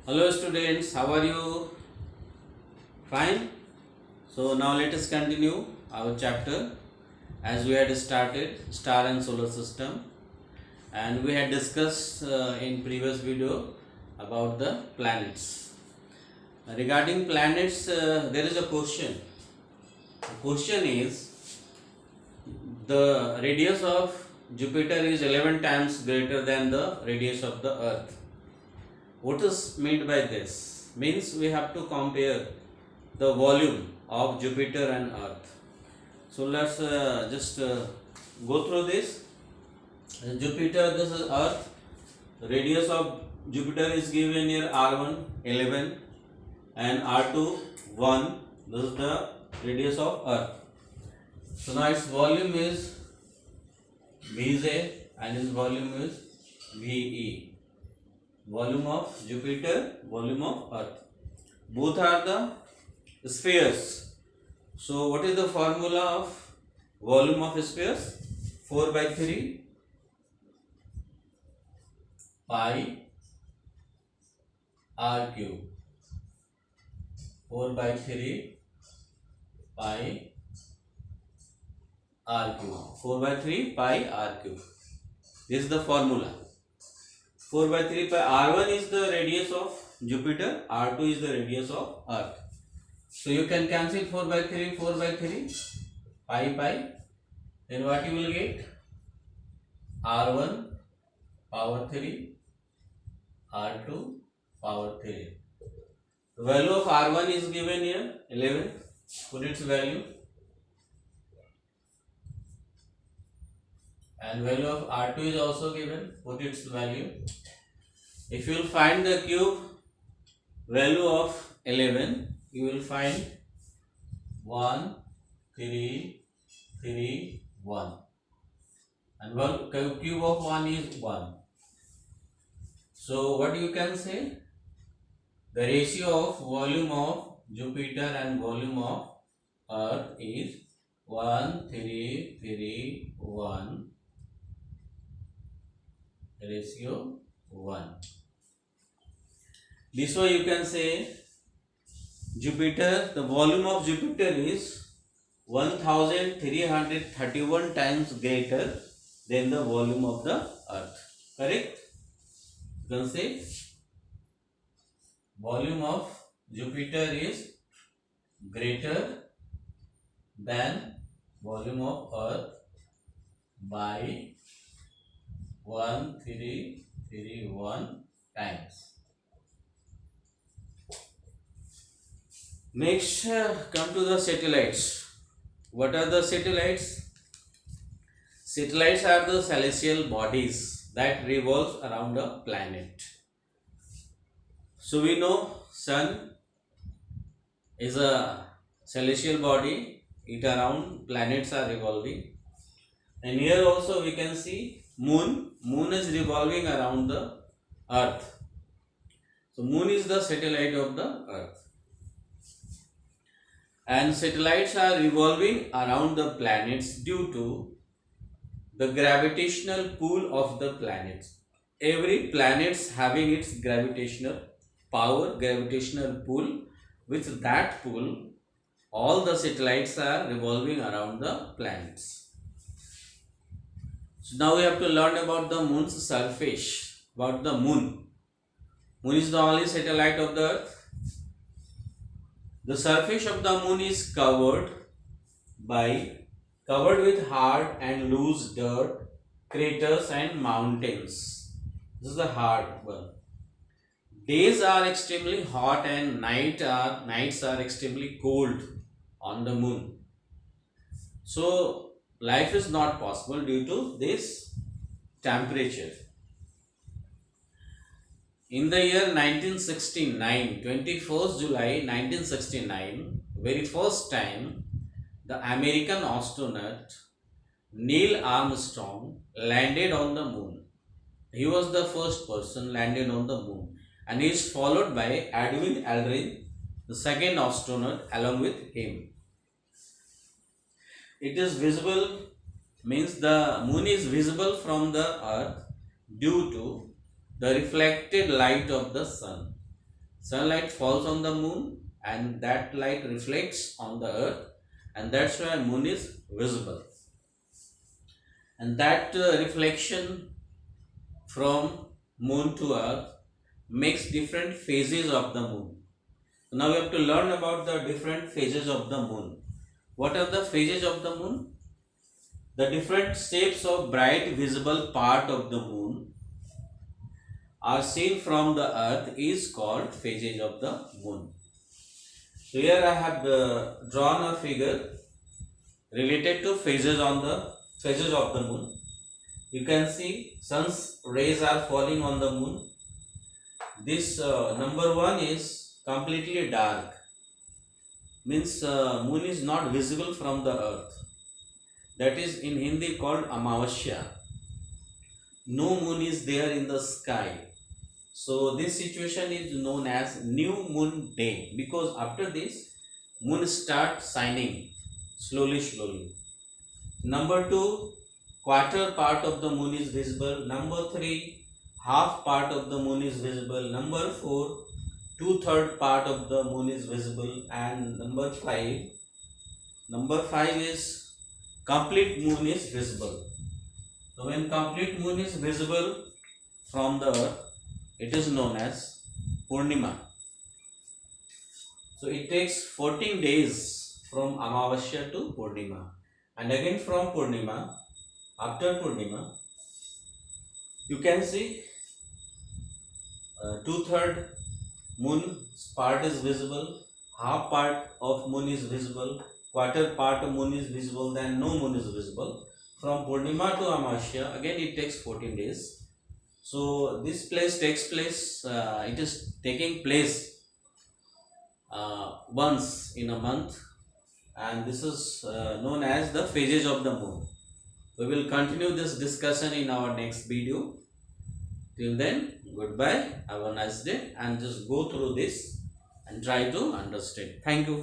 Hello students, how are you? Fine. So now let us continue our chapter as we had started star and solar system, and we had discussed in previous video about the planets. Regarding planets, there is a question. The question is the radius of Jupiter is 11 times greater than the radius of the Earth. What is meant by this? Means we have to compare the volume of Jupiter and Earth. So let's just go through this. Jupiter, this is Earth. The radius of Jupiter is given here R1 11 and R2 1. This is the radius of Earth. So now its volume is Vj and its volume is Ve. Volume of Jupiter, volume of Earth. Both are the spheres. So what is the formula of volume of spheres? 4 by 3 pi r cube. 4 by 3 pi r cube. 4 by 3 pi r cube. This is the formula. 4 by 3 pi r1 is the radius of Jupiter, r2 is the radius of Earth. So you can cancel 4 by 3, 4 by 3, pi, then what you will get? r1 power 3, r2 power 3. The value of r1 is given here 11, put its value, and value of r2 is also given, put its value. If you will find the cube value of 11, you will find 1, 3, 3, 1, and one cube of 1 is 1. So what you can say? The ratio of volume of Jupiter and volume of Earth is 1, 3, 3, 1, ratio 1. This way you can say Jupiter, the volume of Jupiter is 1331 times greater than the volume of the Earth. Correct? You can say volume of Jupiter is greater than volume of Earth by 1331 times. Next, come to the satellites. What are the satellites? Satellites are the celestial bodies that revolve around a planet. So we know Sun is a celestial body. It around planets are revolving. And here also we can see Moon. Moon is revolving around the Earth. So Moon is the satellite of the Earth. And satellites are revolving around the planets due to the gravitational pull of the planets. Every planet having its gravitational power, gravitational pull. With that pull, all the satellites are revolving around the planets. So now we have to learn about the moon's surface, about the moon. Moon is the only satellite of the Earth. The surface of the moon is covered with hard and loose dirt, craters and mountains. This is the hard one. Days are extremely hot and nights are extremely cold on the moon. So life is not possible due to this temperature. In the year 1969, 21st July 1969, very first time, the American astronaut Neil Armstrong landed on the moon. He was the first person landed on the moon, and he is followed by Edwin Aldrin, the second astronaut, along with him. It is visible, means the moon is visible from the Earth due to the reflected light of the sun. Sunlight falls on the moon and that light reflects on the earth, and that's why moon is visible. And that reflection from moon to earth makes different phases of the moon. Now we have to learn about the different phases of the moon. What are the phases of the moon? The different shapes of bright visible part of the moon are seen from the earth is called phases of the moon. So here I have drawn a figure related to phases of the moon. You can see sun's rays are falling on the moon. This number 1 is completely dark, means moon is not visible from the earth. That is in Hindi called Amavasya. No moon is there in the sky. So this situation is known as new moon day, because after this moon starts shining slowly. Number 2, quarter part of the moon is visible. Number 3, half part of the moon is visible. Number 4, 2/3 part of the moon is visible. And number 5 is complete moon is visible. So when complete moon is visible from the earth, it is known as Purnima. So it takes 14 days from Amavasya to Purnima, and again from Purnima, after Purnima, you can see 2/3 moon part is visible, half part of moon is visible, quarter part of moon is visible, then no moon is visible. From Purnima to Amavasya, again it takes 14 days. So this takes place, it is taking place once in a month, and this is known as the phases of the moon. We will continue this discussion in our next video. Till then, goodbye, have a nice day, and just go through this and try to understand. Thank you.